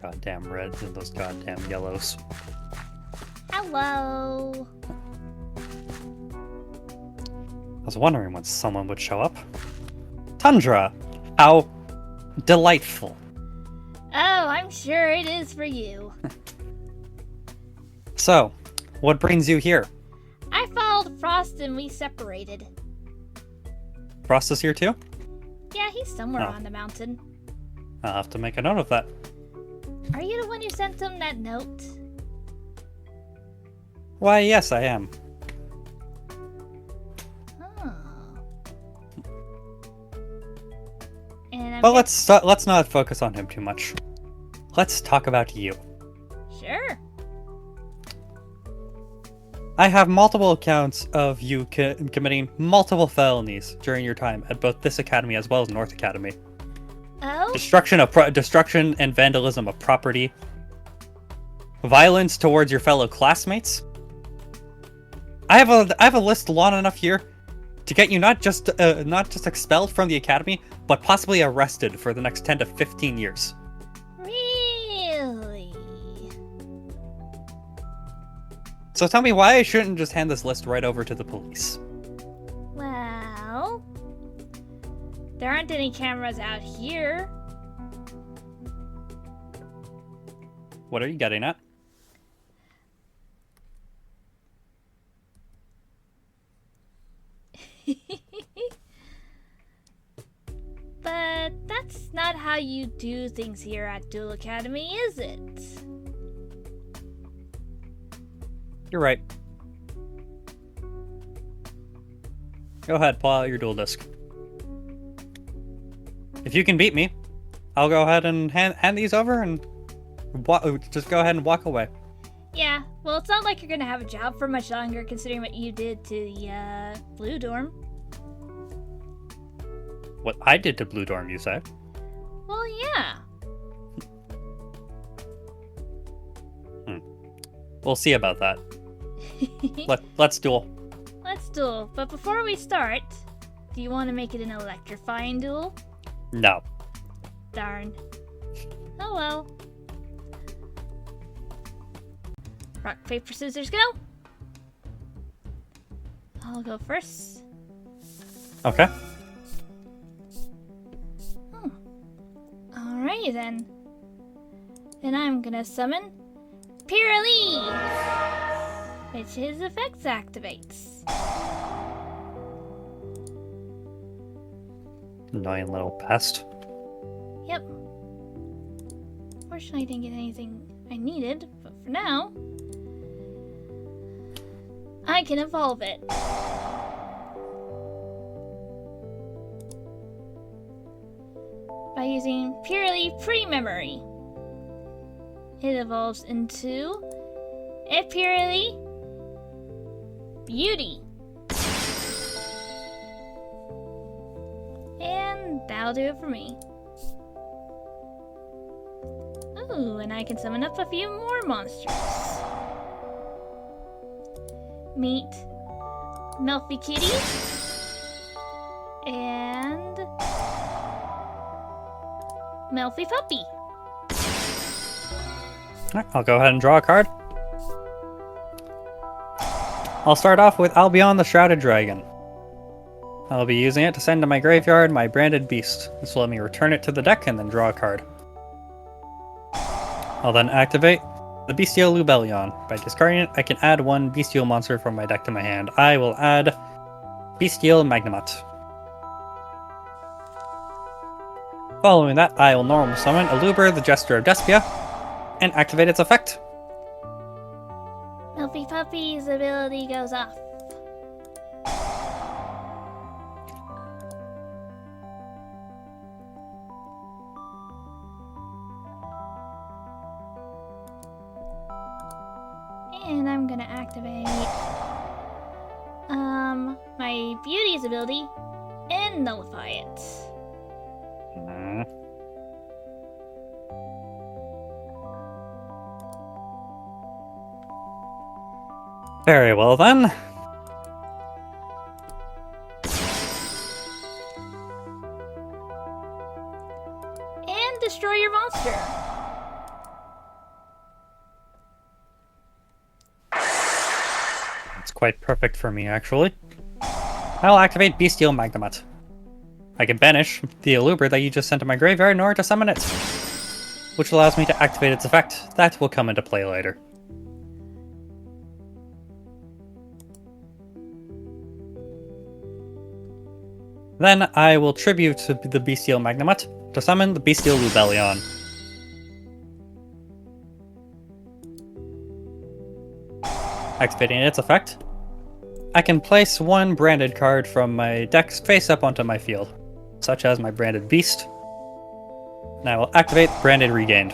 Goddamn reds and those goddamn yellows. Hello. I was wondering when someone would show up. Tundra! How delightful. Oh, I'm sure it is for you. So, what brings you here? I followed Frost and we separated. Frost is here too? Yeah, he's somewhere Oh. on the mountain. I'll have to make a note of that. Are you the one who sent him that note? Why, yes, I am. Oh. And But let's not focus on him too much. Let's talk about you. Sure. I have multiple accounts of you committing multiple felonies during your time at both this academy as well as North Academy. Oh? Destruction and vandalism of property. Violence towards your fellow classmates. I have a list long enough here to get you not just expelled from the academy, but possibly arrested for the next 10 to 15 years. Really? So tell me why I shouldn't just hand this list right over to the police. Well, there aren't any cameras out here. What are you getting at? But that's not how you do things here at Duel Academy, is it? You're right. Go ahead, pull out your duel disc. If you can beat me, I'll go ahead and hand these over and just go ahead and walk away. Yeah, well, it's not like you're gonna have a job for much longer considering what you did to the, Blue Dorm. What I did to Blue Dorm, you say? Well, yeah. We'll see about that. Let's duel. Let's duel, but before we start, do you want to make it an electrifying duel? No. Darn. Oh well. Rock, paper, scissors, go! I'll go first. Okay. Alrighty then. Then I'm gonna summon Pyrolee, which his effects activates. Annoying little pest. Yep. Fortunately, I didn't get anything I needed, but for now, I can evolve it. By using purely pre-memory. It evolves into a purely beauty. And that'll do it for me. Ooh, and I can summon up a few more monsters. Meet Melfy Kitty and Melfy Puppy. Alright, I'll go ahead and draw a card. I'll start off with Albion the Shrouded Dragon. I'll be using it to send to my graveyard my branded beast. This will let me return it to the deck and then draw a card. I'll then activate the Bestial Lubellion. By discarding it, I can add one Bestial monster from my deck to my hand. I will add Bestial Magnemite. Following that, I will normal summon Aluber the Jester of Despia and activate its effect. Melfy Puppy's ability goes off. And I'm gonna activate my Beauty's ability and nullify it. Hmm. Very well then. And destroy your monster. quite perfect for me, actually. I'll activate Bestial Magnemite. I can banish the Eluber that you just sent to my graveyard in order to summon it, which allows me to activate its effect. That will come into play later. Then I will tribute the Bestial Magnemite to summon the Bestial Lubellion. Activating its effect, I can place one branded card from my deck face up onto my field, such as my Branded Beast, and I will activate Branded Regained.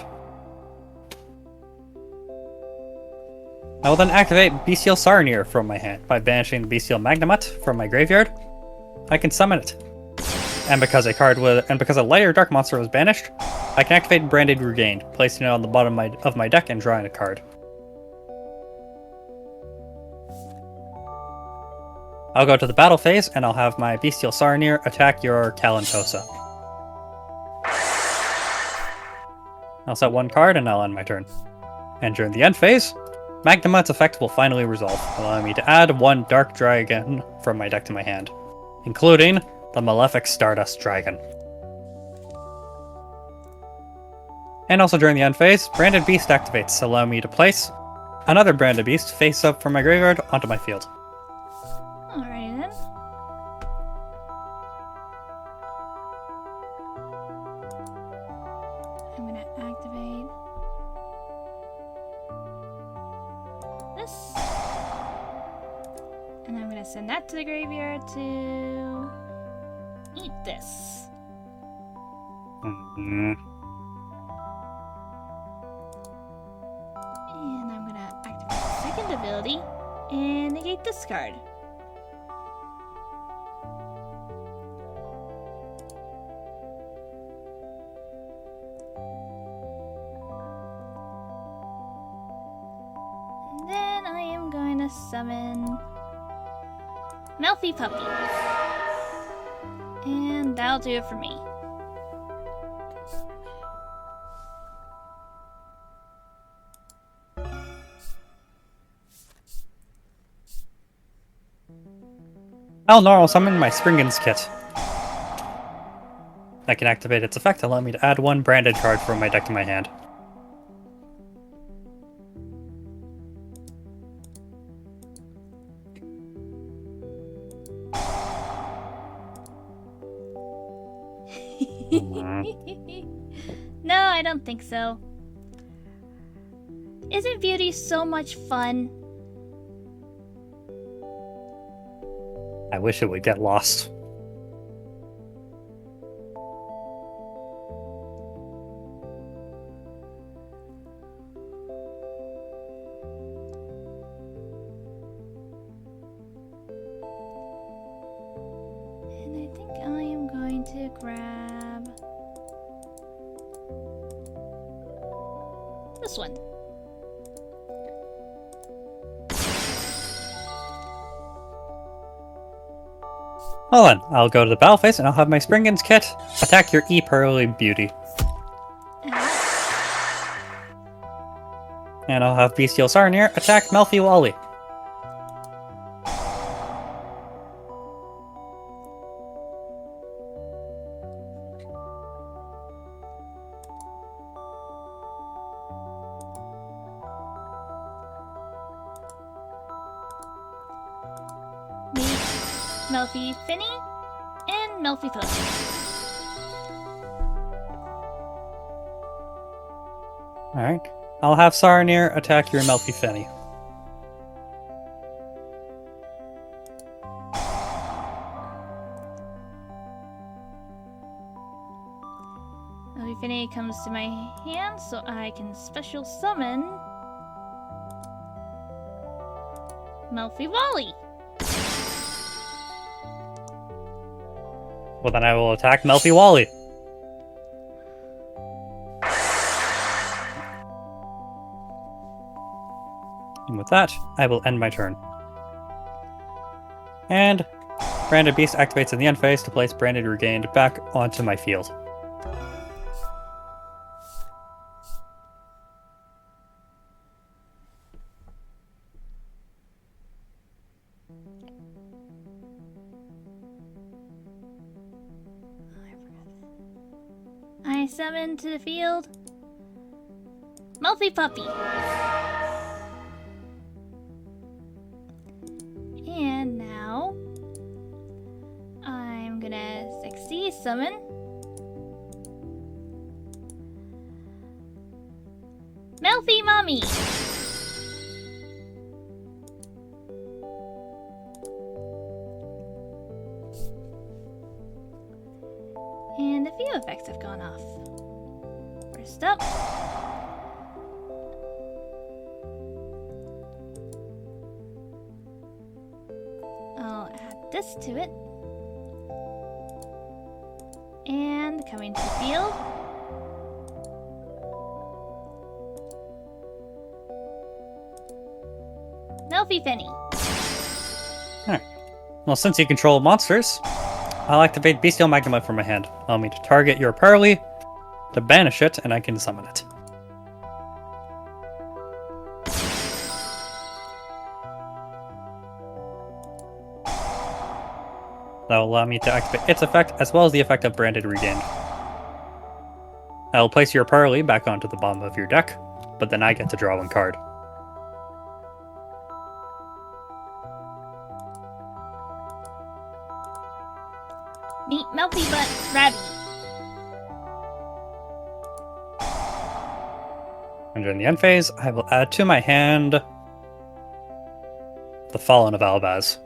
I will then activate Bestial Sarnier from my hand by banishing the Bestial Magnemite from my graveyard. I can summon it, and because a lighter dark monster was banished, I can activate Branded Regained, placing it on the bottom of my deck and drawing a card. I'll go to the battle phase, and I'll have my Bestial Sarnier attack your Kalantosa. I'll set one card, and I'll end my turn. And during the end phase, Magnemite's effect will finally resolve, allowing me to add one Dark Dragon from my deck to my hand, including the Malefic Stardust Dragon. And also during the end phase, Branded Beast activates, allowing me to place another Branded Beast face up from my graveyard onto my field. Alrighty then. I'm gonna activate this. And I'm gonna send that to the graveyard to eat this. Mm-hmm. And I'm gonna activate the second ability and negate this card. And then I am going to summon Melfi Puppy. And that'll do it for me. I'll normal summon my Springen's Kit. I can activate its effect, allowing me to add one branded card from my deck to my hand. No, I don't think so. Isn't beauty so much fun? I wish it would get lost. And I think I am going to grab this one. Well then, I'll go to the battle phase and I'll have my Springen's Kit attack your E-Pearly Beauty. And I'll have Bestial Sarnier attack Melfi Wally. Melfi Finny and Melfi Puppy. Alright. I'll have Sarnier attack your Melfi Finny. Melfi Finny comes to my hand so I can special summon Melfi Wally. Well then I will attack Melfi Wally. And with that, I will end my turn. And Branded Beast activates in the end phase to place Branded Regained back onto my field. summon to the field? Melffy Puppy. And now I'm gonna succeed summon Melffy Mommy. And a few effects have gone off. First up, I'll add this to it. And coming to the field, Melffy Penny. Alright. Well, since you control monsters, I'll activate Bestial Magnemite from my hand. Allow me to target your parley, to banish it, and I can summon it. That will allow me to activate its effect, as well as the effect of Branded Regained. I will place your parley back onto the bottom of your deck, but then I get to draw one card. Meet Melffy Butt Rabby. And during the end phase, I will add to my hand the Fallen of Albaz.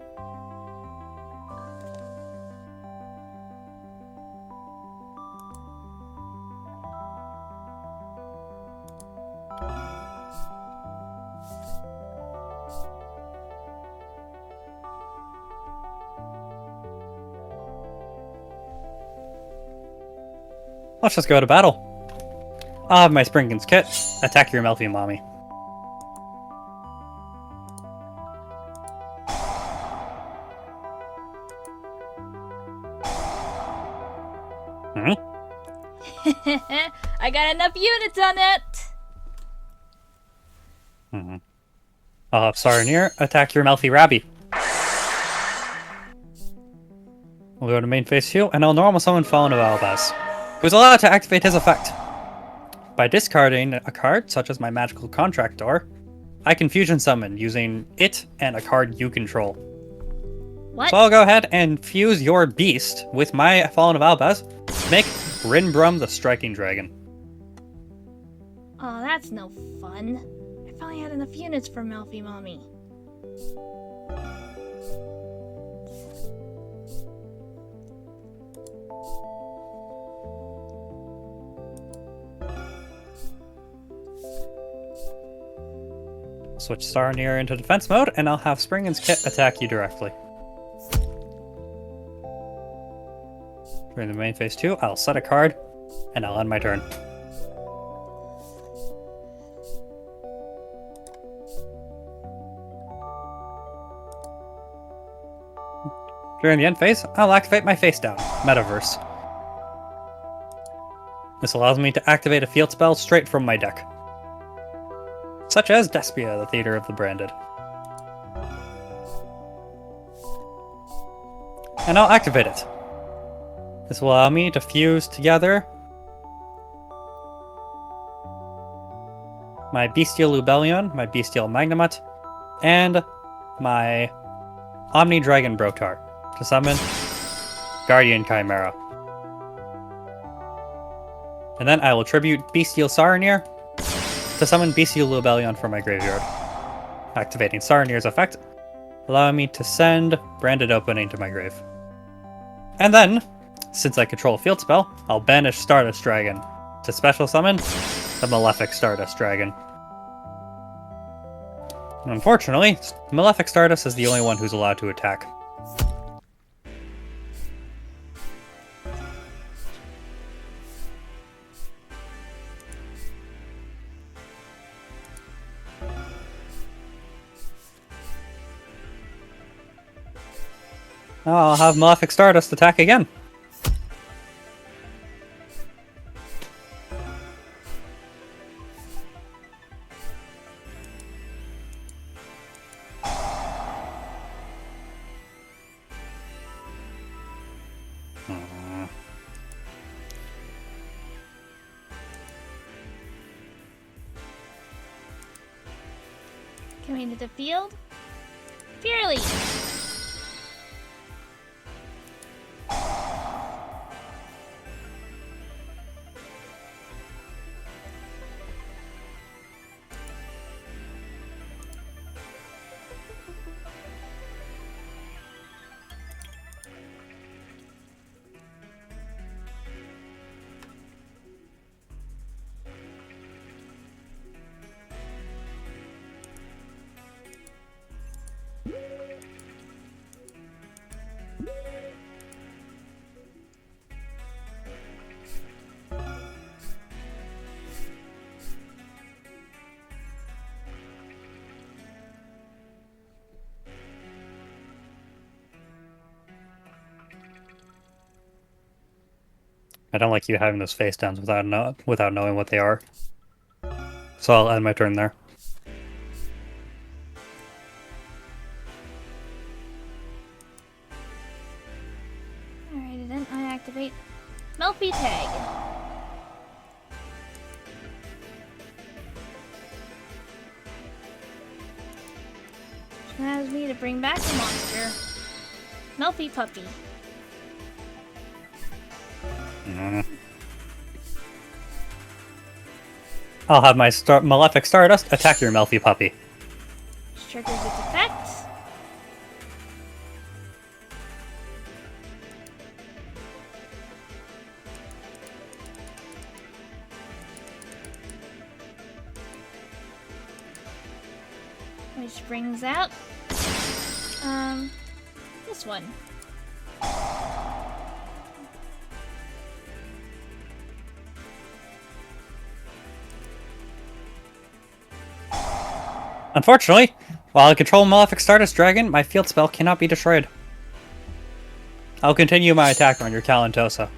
Let's just go to battle. I'll have my Sprinkin's kit. Attack your Melffy Mommy. I got enough units on it. I'll have Saranir attack your Melffy Rabby. We'll go to main phase 2, and I'll normal summon Fallen of Albaz, who's allowed to activate his effect. By discarding a card, such as my Magical Contract Door, I can fusion summon using it and a card you control. What? So I'll go ahead and fuse your beast with my Fallen of Albaz to make Rinbrum the Striking Dragon. Oh, that's no fun. I finally had enough units for Melffy Mommy. Switch Saranir into defense mode, and I'll have Springin's Kit attack you directly. During the main phase 2, I'll set a card, and I'll end my turn. During the end phase, I'll activate my face down, Metaverse. This allows me to activate a field spell straight from my deck, such as Despia, the Theater of the Branded. And I'll activate it. This will allow me to fuse together my Bestial Lubellion, my Bestial Magnemite, and my Omni Dragon Brotar to summon Guardian Chimera. And then I will tribute Bestial Saranir to summon Bestial Lubellion from my graveyard, activating Saranir's effect, allowing me to send Branded Opening to my grave. And then, since I control a field spell, I'll banish Stardust Dragon to special summon the Malefic Stardust Dragon. Unfortunately, Malefic Stardust is the only one who's allowed to attack. Now I'll have Malefic Stardust attack again. Coming to the field. Purely. I don't like you having those face downs without knowing what they are. So I'll end my turn there. Alrighty then, I activate Melfi Tag. Which allows me to bring back the monster. Melfi Puppy. I'll have my Malefic Stardust attack your Melfi Puppy. Which triggers its effect. Which brings out this one. Unfortunately, while I control Malefic Stardust Dragon, my field spell cannot be destroyed. I'll continue my attack on your Talentosa.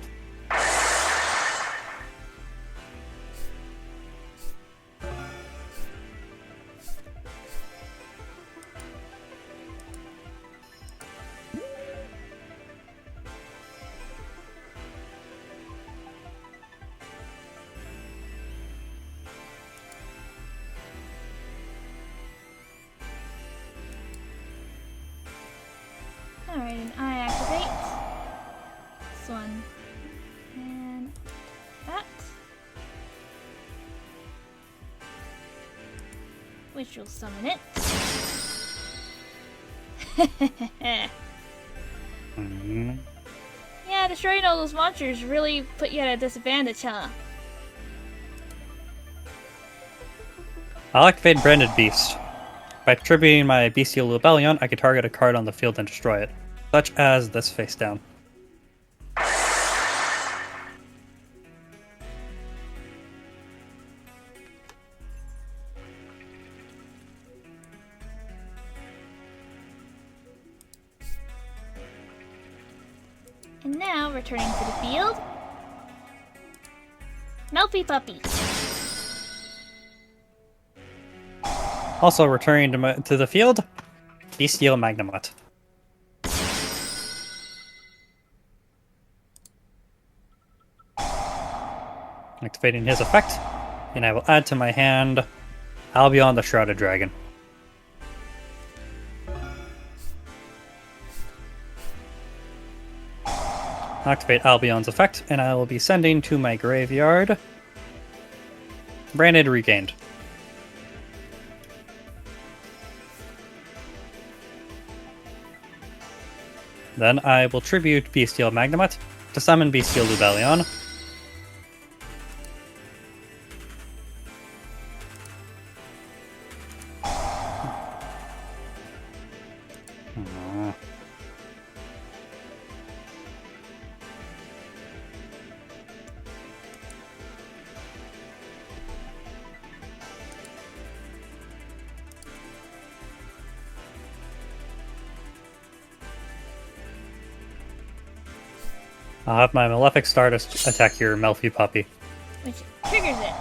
Alright, and I activate this one. And that. Which will summon it. Yeah, destroying all those monsters really put you at a disadvantage, huh? I'll activate Branded Beast. By tributing my Bestial Rebellion, I can target a card on the field and destroy it, such as this face down. And now, returning to the field, Melfi Puppy. Also returning to the field, Bestial Magnamut. Activating his effect, and I will add to my hand Albion the Shrouded Dragon. Activate Albion's effect, and I will be sending to my graveyard Branded Regained. Then I will tribute Bestial Magnamut to summon Bestial Rebellion. I'll have my Malefic Stardust attack your Melfi Puppy. Which triggers it.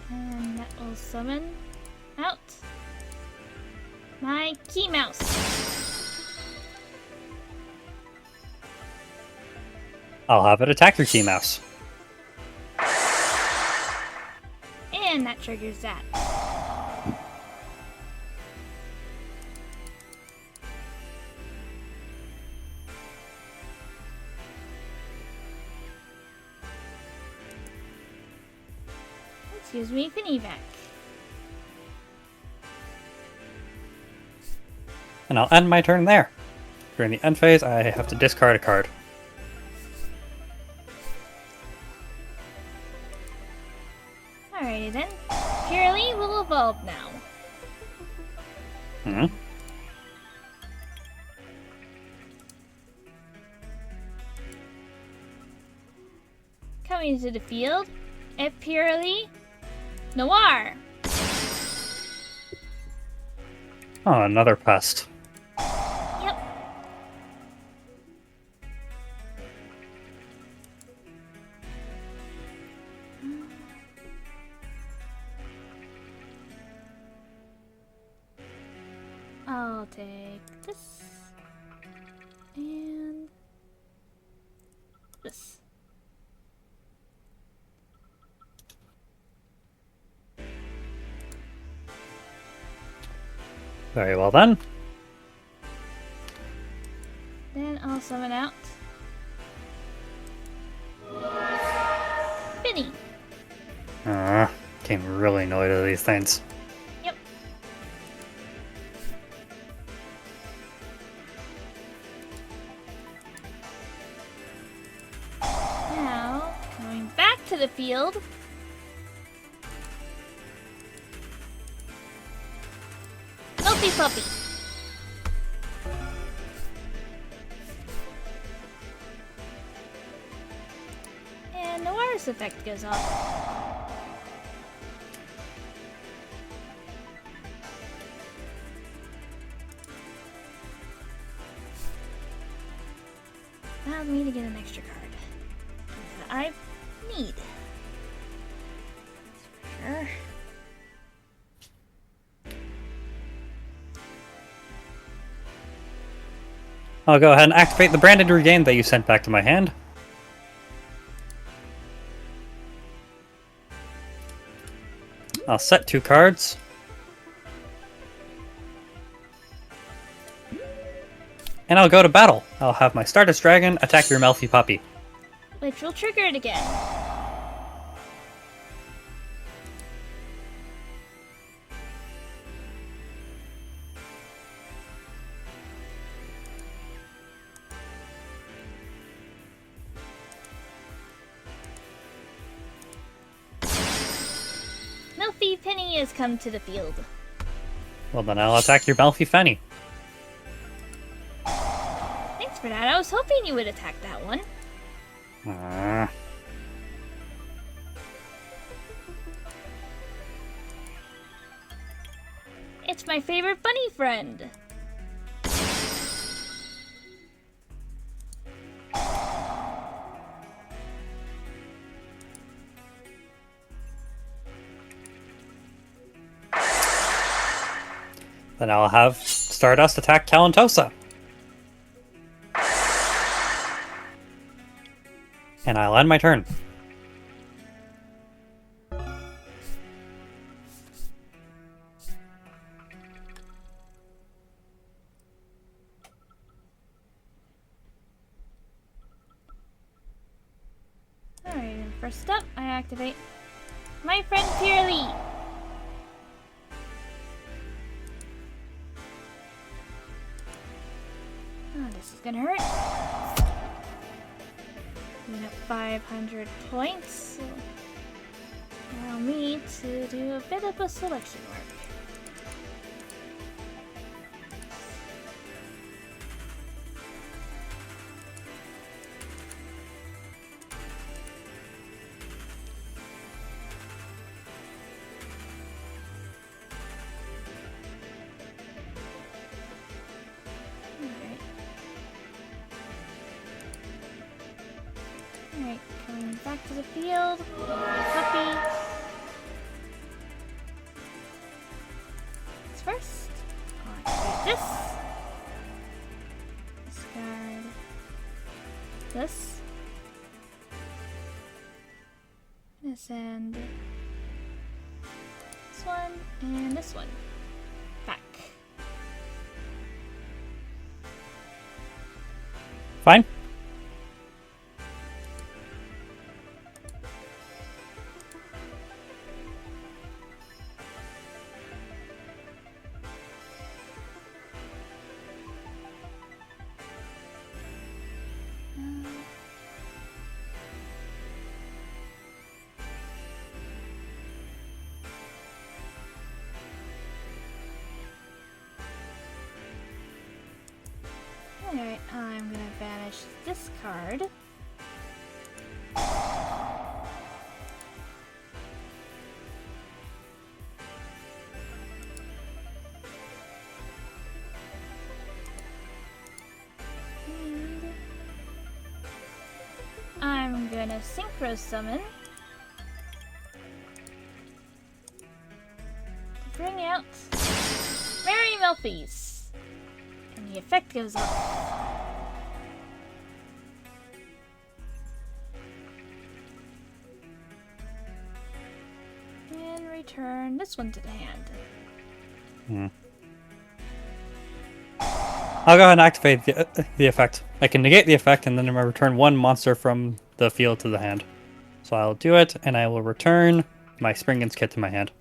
And that will summon out my Key Mouse. I'll have it attack your key mouse. And that triggers that. Excuse me, Finny back. And I'll end my turn there. During the end phase, I have to discard a card. Alrighty then. Purely will evolve now. Hmm. Coming to the field, at Purely Noir. Oh, another pest. Yep. I'll take this and this. Very well then. Then I'll summon out Finny. Getting really annoyed at these things. Yep. Now, going back to the field. Healthy puppy. And Noir's effect goes off. Allows me to get an extra card that I need. Sure. I'll go ahead and activate the Branded Regain that you sent back to my hand. I'll set 2 cards. And I'll go to battle. I'll have my Stardust Dragon attack your Melfi Puppy. Which will trigger it again. Melfi Penny has come to the field. Well, then I'll attack your Melfi Fenny. Thanks for that. I was hoping you would attack that one. It's my favorite bunny friend. Then I'll have Stardust attack Calantosa. And I'll end my turn. Alright, and first up, I activate my friend Purely. Oh, this is gonna hurt. Giving up 500 points. So allow me to do a bit of a selection work. Alright, coming back to the field. Puppy. First, I'll activate this. Discard this. send this one and this one back. Fine. Alright, I'm gonna banish this card. And I'm gonna synchro summon to bring out Mary Melfi's. And the effect goes off. And return this one to the hand. I'll go ahead and activate the effect. I can negate the effect, and then I return one monster from the field to the hand. So I'll do it, and I will return my Springen's Kit to my hand.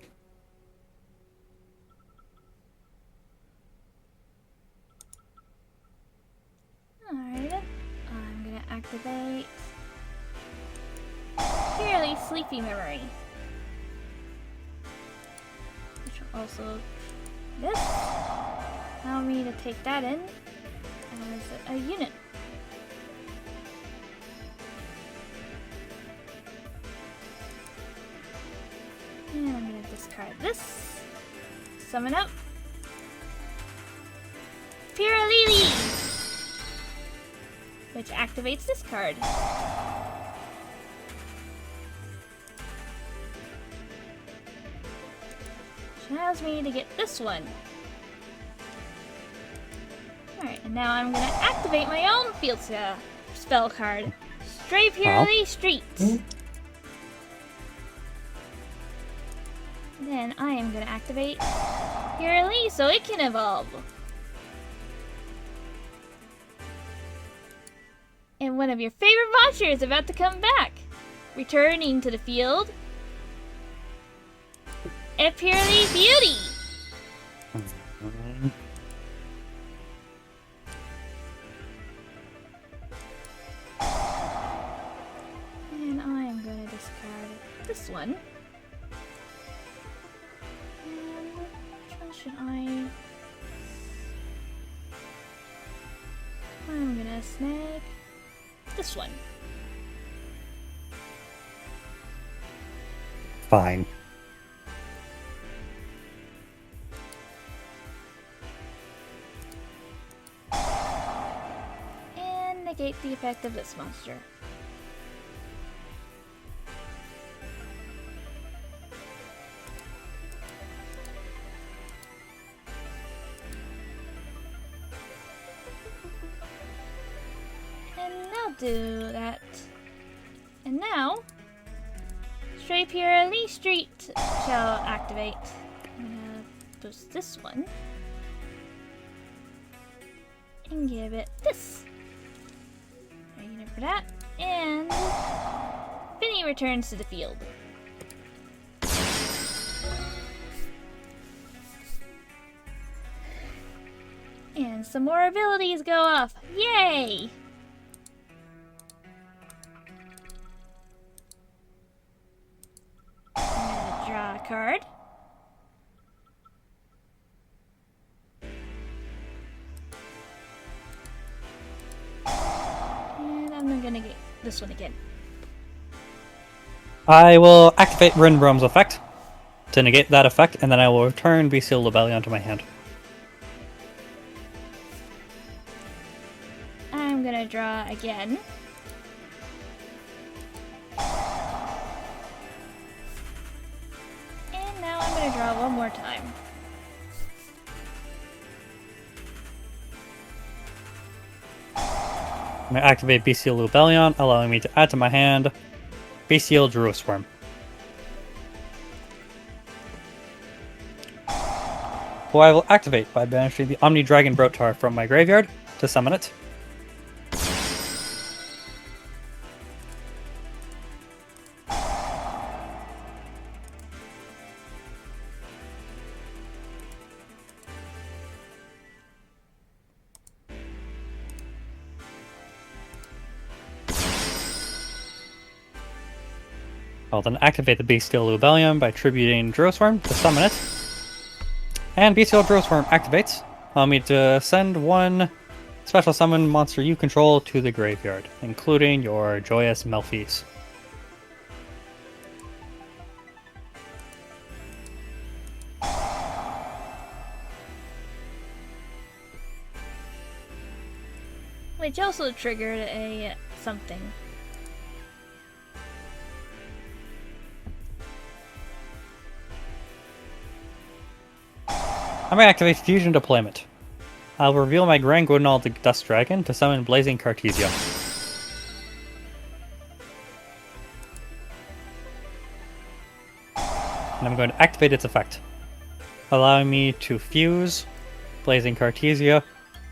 Alright, I'm gonna activate Purely Sleepy Memory. Which will also this. Allow me to take that in as a unit. And I'm gonna discard this. Summon up Piralili, which activates this card. Which allows me to get this one. Alright, and now I'm gonna activate my own field spell card. Stray Purely Street. Then I am gonna activate Purely so it can evolve. And one of your favorite monsters is about to come back. Returning to the field. A Purely Beauty. And I am going to discard this one. And which one should I? I'm going to snag this one. Fine. And negate the effect of this monster. And I'll do that. And now, Stray Purely Street shall activate. I'm gonna boost this one. And give it this. A unit for that. And Finny returns to the field. And some more abilities go off. Yay! I'm gonna draw a card. And I'm gonna get this one again. I will activate Rinbrom's effect to negate that effect, and then I will return Bestial Rebellion to my hand. I'm gonna draw again. And now I'm gonna draw one more time. I'm going to activate Bestial Rebellion, allowing me to add to my hand Bestial Druisworm. who I will activate by banishing the Omni Dragon Brotar from my graveyard to summon it. I'll then activate the Bestial Rebellion by tributing Drosworm to summon it. And Bestial Drosworm activates. Allow me to send one special summon monster you control to the graveyard, including your Joyous Melfies. Which also triggered a something. I may activate Fusion Deployment. I'll reveal my Grand Gwynal the Dust Dragon to summon Blazing Cartesia. And I'm going to activate its effect, allowing me to fuse Blazing Cartesia,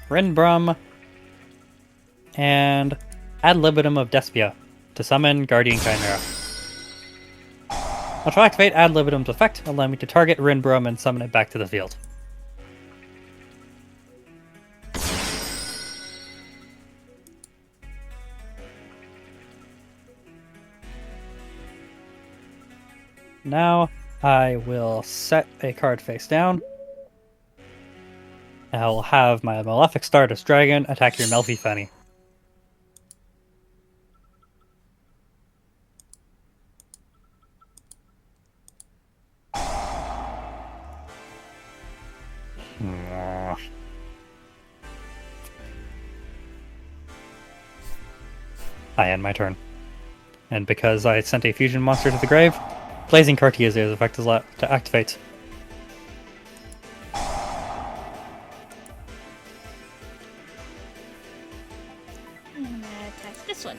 Rinbrum, and Ad Libitum of Despia to summon Guardian Chimera. I'll try to activate Ad Libitum's effect, allowing me to target Rinbrum and summon it back to the field. Now, I will set a card face down. I'll have my Malefic Stardust Dragon attack your Melfi Fanny. I end my turn. And because I sent a fusion monster to the grave, Blazing Cartesia's effect is allowed to activate. And I'm gonna attack this one.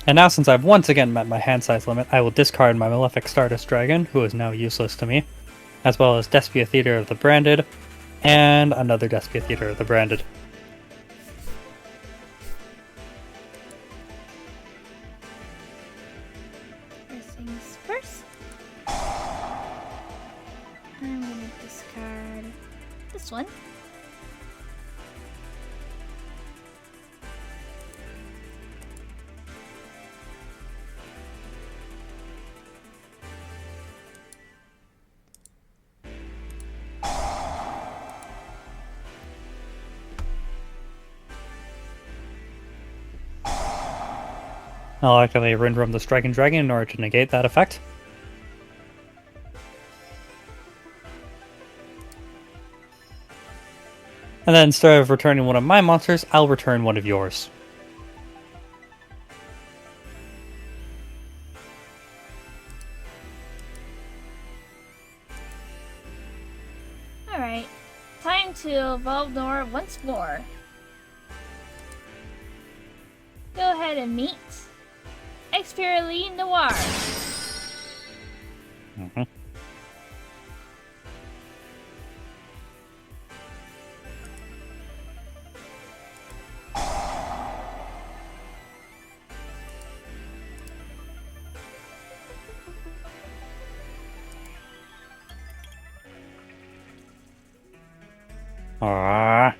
And now, since I've once again met my hand size limit, I will discard my Malefic Stardust Dragon, who is now useless to me, as well as Despia Theater of the Branded, and another Despia Theater of the Branded. First things first. I'm gonna discard this one. I'll activate Rinbrum the Striking Dragon in order to negate that effect. And then instead of returning one of my monsters, I'll return one of yours. Alright, time to evolve Nora once more. Go ahead and meet Experilee Noir. Mm-hmm. Ah.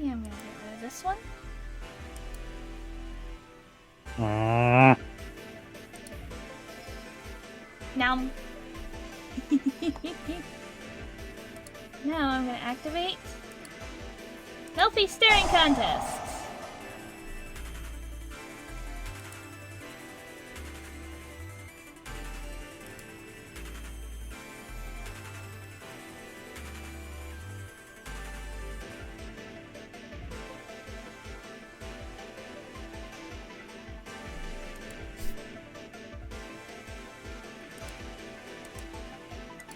Yeah, I'm gonna get rid of this one. Ah. Now, now I'm gonna activate Healthy staring contest.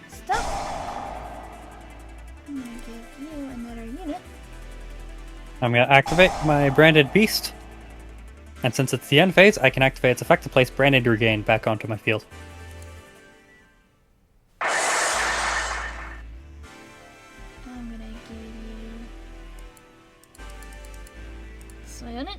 Stop. I'm gonna give you another unit. I'm going to activate my Branded Beast. And since it's the end phase, I can activate its effect to place Branded Regain back onto my field. I'm gonna give you this unit.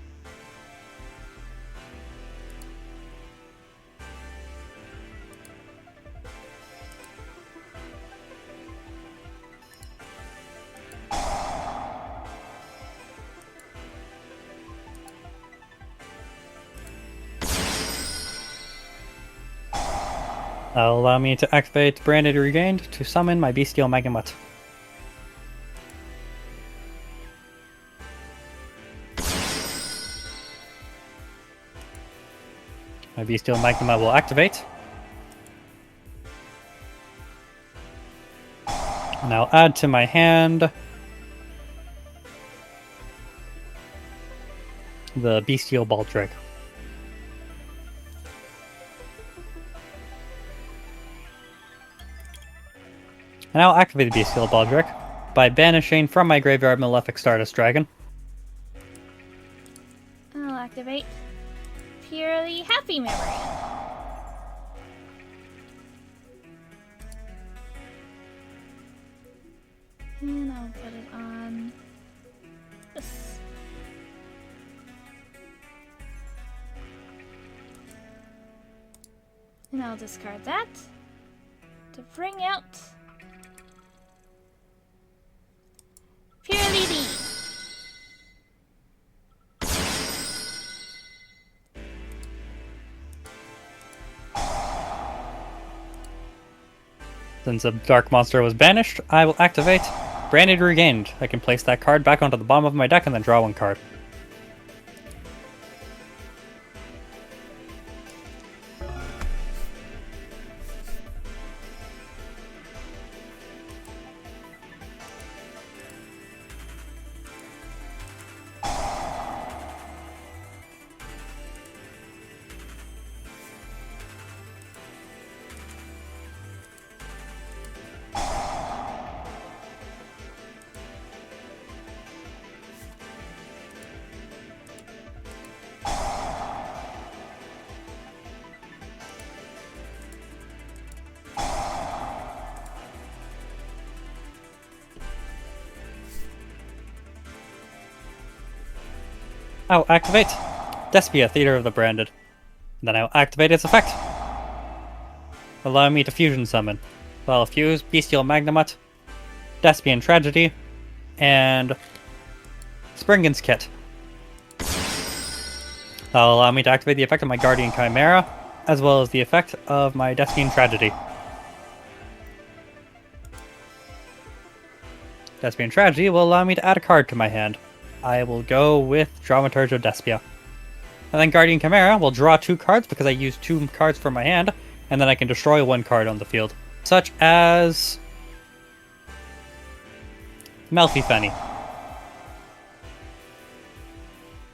That'll allow me to activate Branded Regained to summon my Bestial Megamut. My Bestial Magma will activate. And I'll add to my hand the Bestial Baldric. And I'll activate the Bestial Baldric by banishing from my graveyard Malefic Stardust Dragon. I'll activate Purely Happy Memory. And I'll put it on this. And I'll discard that to bring out Purely D. Since a Dark Monster was banished, I will activate Branded Regained. I can place that card back onto the bottom of my deck and then draw one card. I'll activate Despia, Theater of the Branded. Then I'll activate its effect, allowing me to fusion summon. So I'll fuse Bestial Magnamut, Despian Tragedy, and Springen's Kit. That'll allow me to activate the effect of my Guardian Chimera, as well as the effect of my Despian Tragedy. Despian Tragedy will allow me to add a card to my hand. I will go with Dramaturge Despia. And then Guardian Chimera will draw 2 cards because I use 2 cards from my hand, and then I can destroy 1 card on the field. Such as Melfifeni.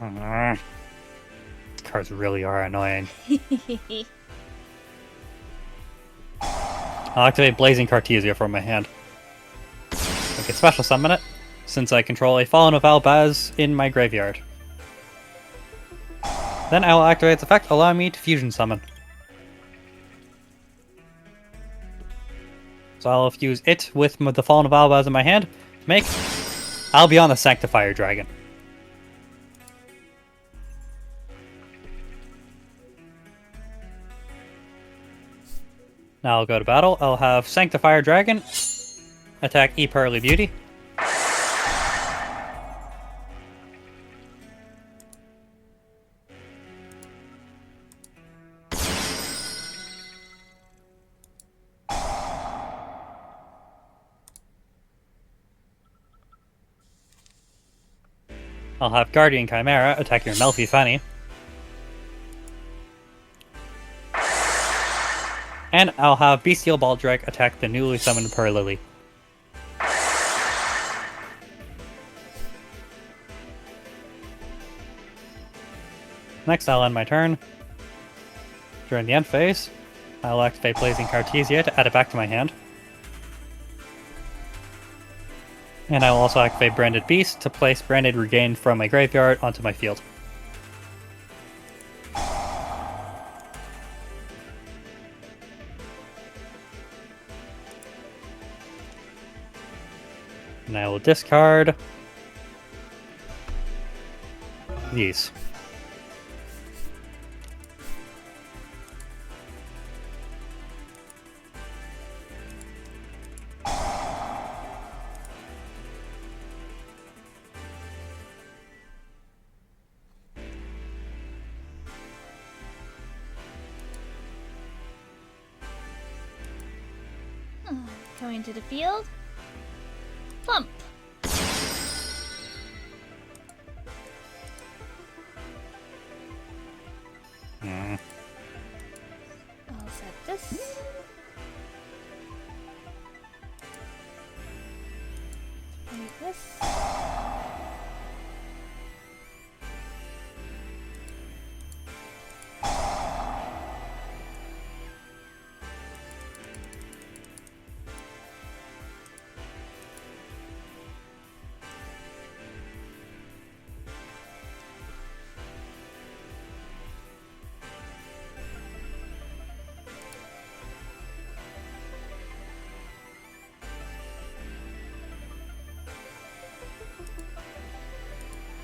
These cards really are annoying. I'll activate Blazing Cartesia from my hand. I can special summon it, since I control a Fallen of Albaz in my graveyard. Then I will activate its effect, allowing me to fusion summon. So I'll fuse it with the Fallen of Albaz in my hand to make Albion the Sanctifier Dragon. Now I'll go to battle. I'll have Sanctifier Dragon attack E Pearly Beauty. I'll have Guardian Chimera attack your Melfi Fanny. And I'll have Bestial Baldrick attack the newly summoned Purrlily. Next, I'll end my turn. During the end phase, I'll activate Blazing Cartesia to add it back to my hand. And I will also activate Branded Beast to place Branded Regained from my graveyard onto my field. And I will discard these. Going to the field. Plump. I'll set this. Like this.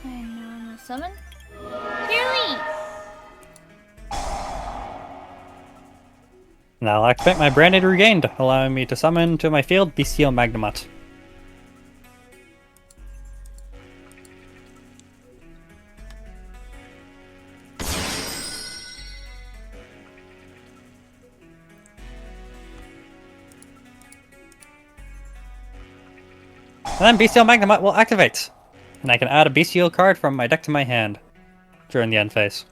And now I'm gonna summon Clearly! Now I'll activate my Branded Regained, allowing me to summon to my field Bestial Magnemite. And then Bestial Magnemite will activate. And I can add a Bestial card from my deck to my hand during the end phase.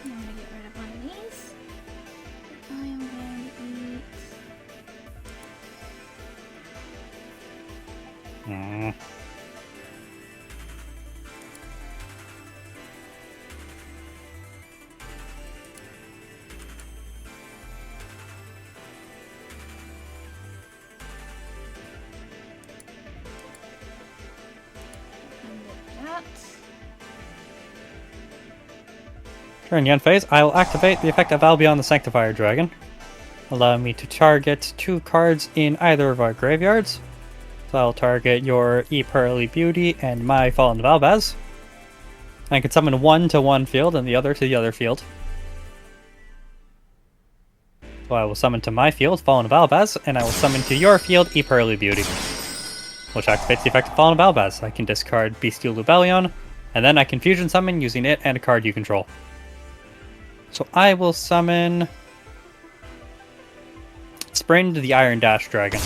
I'm gonna get rid of one of these. I am going to eat. Undo that. During the end phase, I will activate the effect of Albion the Sanctifier Dragon, allowing me to target 2 cards in either of our graveyards. So I'll target your Pearly Beauty and my Fallen Valbaz. I can summon one to one field and the other to the other field. So I will summon to my field Fallen Valbaz, and I will summon to your field Pearly Beauty, which activates the effect of Fallen Valbaz. I can discard Bestial Lubellion, and then I can fusion summon using it and a card you control. So I will summon Sprint the Iron Dash Dragon.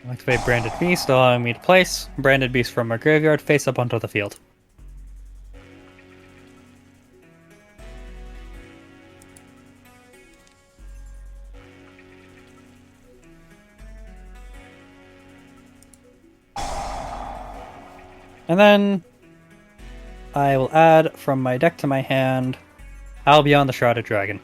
Activate Branded Beast, allowing me to place Branded Beast from our graveyard face up onto the field. And then I will add from my deck to my hand I'll Beyond the Shrouded Dragon.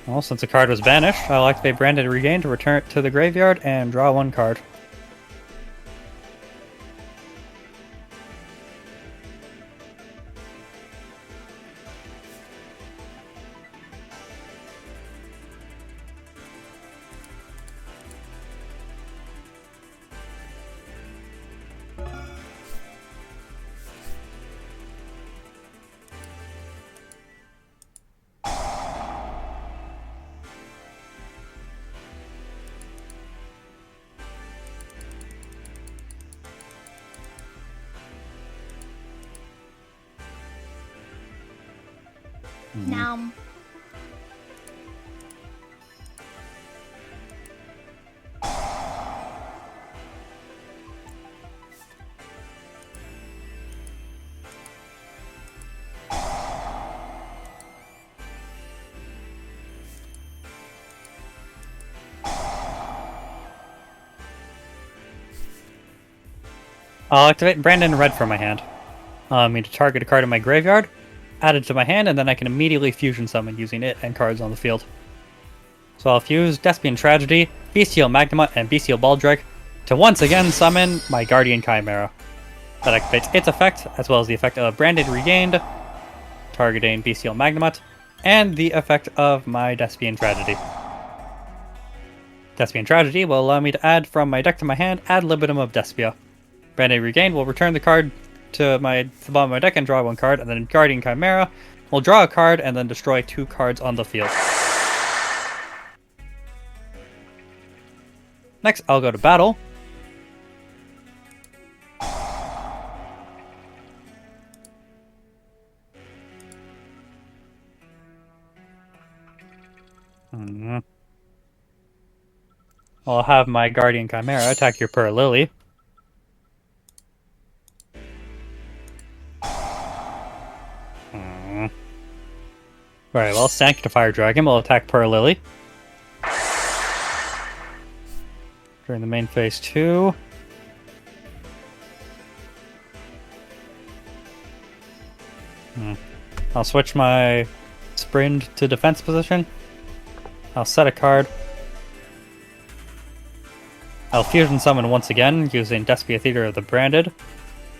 Well, since a card was banished, I'll activate Branded Regain to return it to the graveyard and draw one card. Now. I'll activate Brandon Red from my hand. Allowing me to target a card in my graveyard, add it to my hand, and then I can immediately fusion summon using it and cards on the field. So I'll fuse Despian Tragedy, Bestial Magnemite, and Bestial Baldrick to once again summon my Guardian Chimera. That activates its effect, as well as the effect of Branded Regained, targeting Bestial Magnemite, and the effect of my Despian Tragedy. Despian Tragedy will allow me to add from my deck to my hand Ad Libitum of Despia. Branded Regained will return the card to the bottom of my deck and draw one card, and then Guardian Chimera will draw a card and then destroy 2 cards on the field. Next, I'll go to battle. I'll have my Guardian Chimera attack your Purr Lily. Very well, Sanctifier Dragon will attack Purr Lily. During the main phase 2. I'll switch my Sprint to defense position. I'll set a card. I'll fusion summon once again using Despia Theater of the Branded.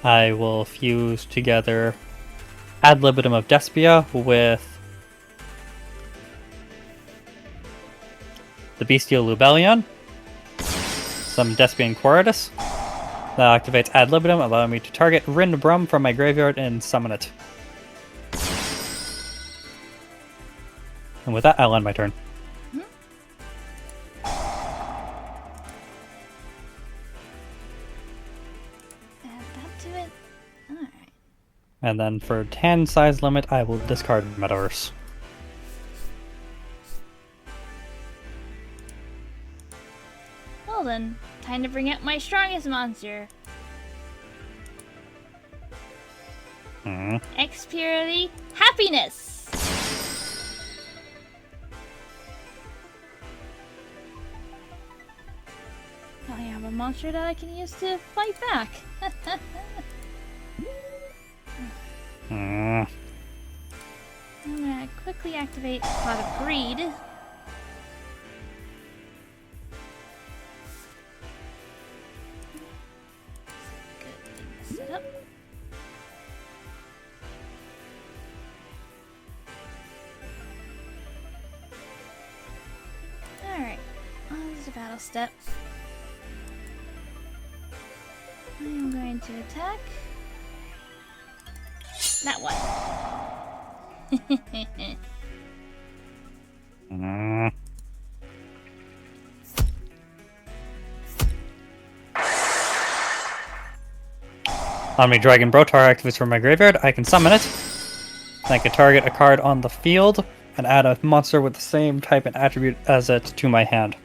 I will fuse together Ad Libitum of Despia with the Bestial Lubellion, some Despian Quiritus. That activates Ad Libitum, allowing me to target Rin Brum from my graveyard and summon it. And with that, I'll end my turn. Add that to it. Alright. And then for hand size limit, I will discard Metaverse. Well then, time to bring out my strongest monster. X purely happiness. I have a monster that I can use to fight back. I'm gonna quickly activate Pot of Greed. Good thing to set up. Alright, on to the battle step. I'm going to attack that one. Mm. Omni Dragon Brotar activates from my graveyard. I can summon it. I can target a card on the field and add a monster with the same type and attribute as it to my hand.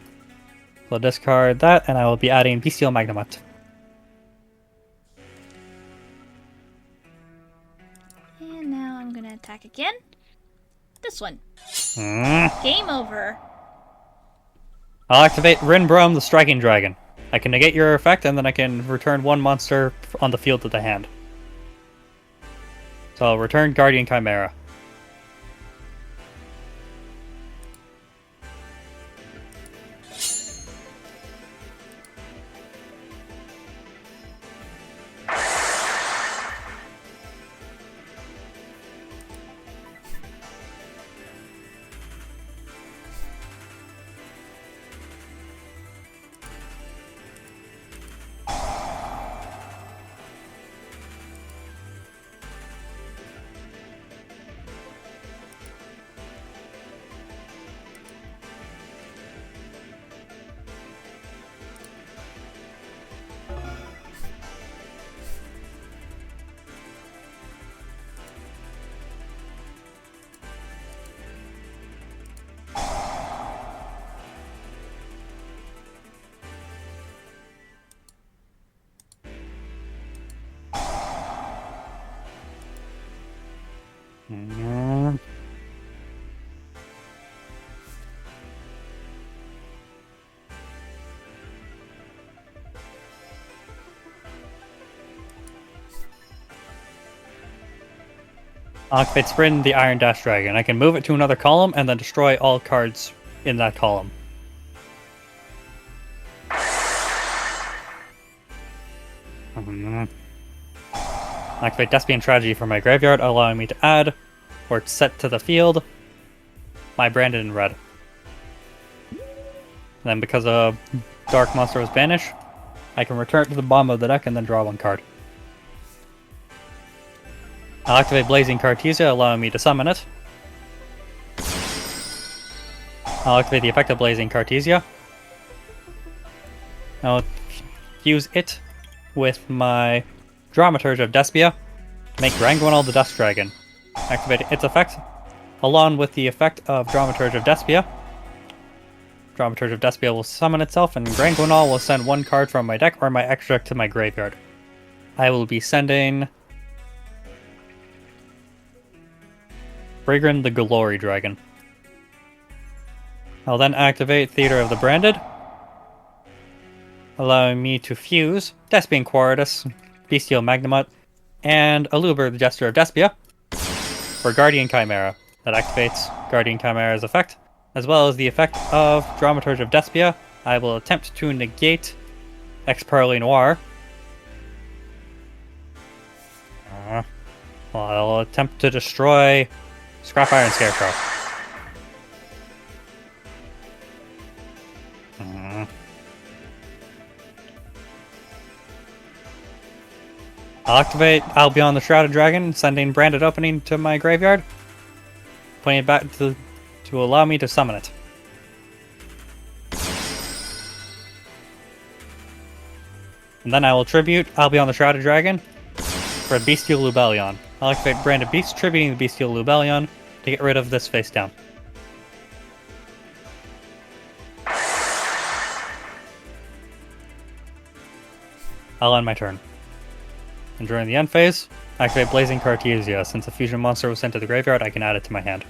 So discard that, and I will be adding Bestial Magnemite. And now I'm gonna attack again. This one. Mm. Game over. I'll activate Rinbrom the Striking Dragon. I can negate your effect, and then I can return one monster on the field to the hand. So I'll return Guardian Chimera. Mm. I'll activate Sprint the Iron Dash Dragon. I can move it to another column and then destroy all cards in that column. Activate Despian Tragedy from my graveyard, allowing me to add or set to the field my Branded in red. Then because a Dark Monster was banished, I can return it to the bottom of the deck and then draw one card. I'll activate Blazing Cartesia, allowing me to summon it. I'll activate the effect of Blazing Cartesia. I'll use it with my Dramaturge of Despia to make Ranguanol the Dust Dragon. Activate its effect along with the effect of Dramaturge of Despia. Dramaturge of Despia will summon itself, and Ranguanol will send one card from my deck or my extra to my graveyard. I will be sending Brigand the Glory Dragon. I'll then activate Theater of the Branded, allowing me to fuse Despian Quadratus, Bestial Magnemite, and Aluber the Jester of Despia for Guardian Chimera. That activates Guardian Chimera's effect, as well as the effect of Dramaturge of Despia. I will attempt to negate Exparley Noir. I'll attempt to destroy Scrap Iron Scarecrow. I'll activate Albion the Shrouded Dragon, sending Branded Opening to my graveyard, putting it back to allow me to summon it. And then I will tribute Albion the Shrouded Dragon for Bestial Lubellion. I'll activate Branded Beast, tributing the Bestial Lubellion to get rid of this face down. I'll end my turn. And during the end phase, activate Blazing Cartesia. Since a fusion monster was sent to the graveyard, I can add it to my hand.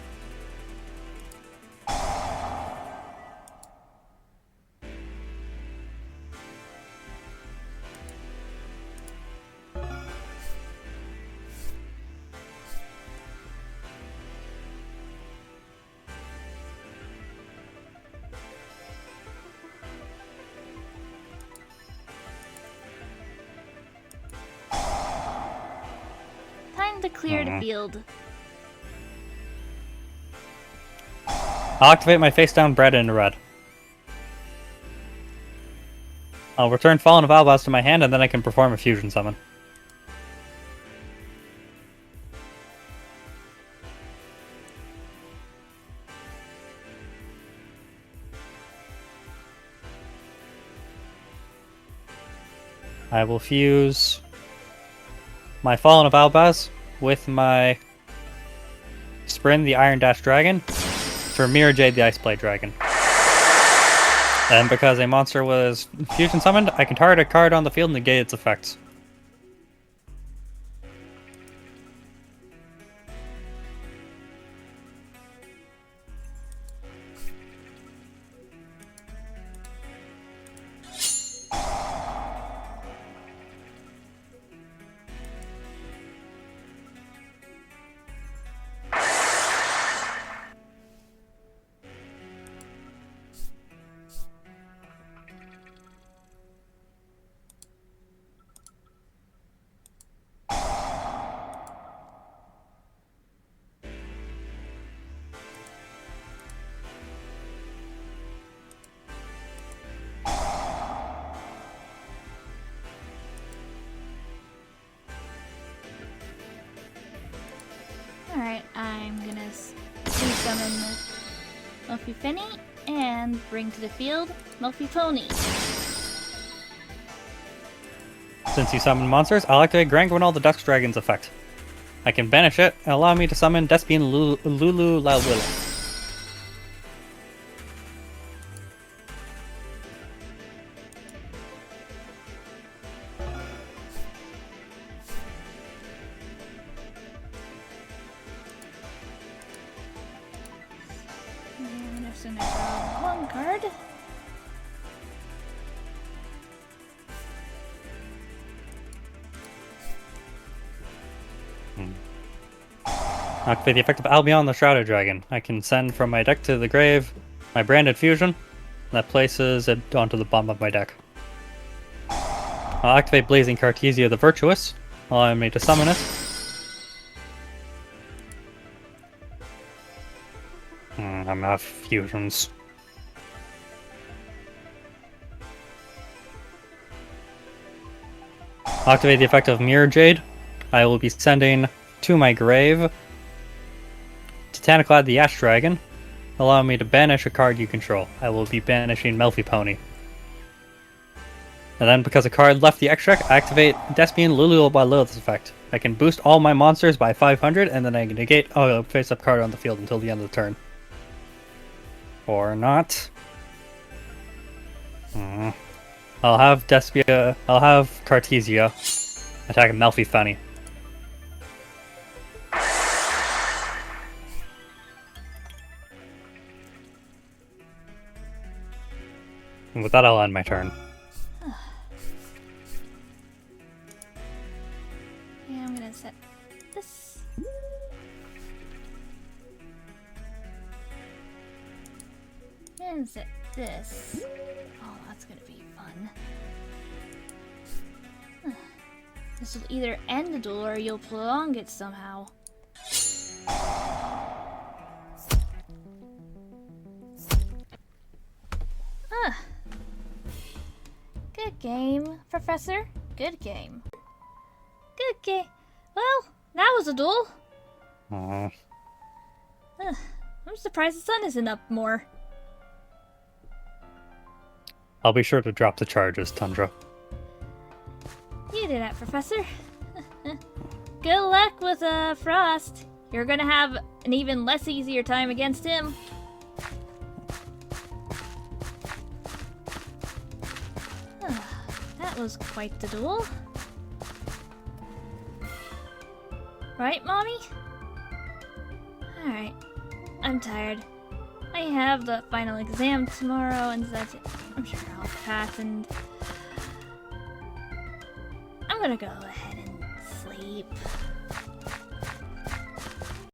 Time to clear the field. I'll activate my face down Branded in red. I'll return Fallen of Albaz to my hand, and then I can perform a fusion summon. I will fuse my Fallen of Albaz with my Sprin, the Iron Dash Dragon, for Mirror Jade, the Ice Blade Dragon. And because a monster was fusion summoned, I can target a card on the field and negate its effects. Alright, I'm gonna summon Melfi Penny and bring to the field Melfi Pony. Since you summon monsters, I'll activate Grand Gwynal the Dusk Dragon's effect. I can banish it and allow me to summon Despian Lulu Lalwilla. And I'm just gonna draw one card. Activate the effect of Albion the Shrouded Dragon. I can send from my deck to the grave my branded fusion. That places it onto the bottom of my deck. I'll activate Blazing Cartesia the Virtuous, allowing me to summon it. I'm out of fusions. I'll activate the effect of Mirror Jade. I will be sending to my grave Titaniclad the Ash Dragon, allowing me to banish a card you control. I will be banishing Melfi Pony. And then because a card left the extract, I activate Despian Lulu by Lilith's effect. I can boost all my monsters by 500, and then I can negate a face-up card on the field until the end of the turn. Or not. I'll have Cartesia attack Melfi Funny. And with that, I'll end my turn. Yeah, I'm gonna set this. And set this. Oh, that's gonna be fun. This will either end the duel or you'll prolong it somehow. Good game, Professor. Good game. Good game. Well, that was a duel. Aww. I'm surprised the sun isn't up more. I'll be sure to drop the charges, Tundra. You did that, Professor. Good luck with Frost. You're gonna have an even less easier time against him. That was quite the duel. Right, Mommy? Alright. I'm tired. I have the final exam tomorrow, and that's it. I'm sure I'll pass, and I'm gonna go ahead and sleep.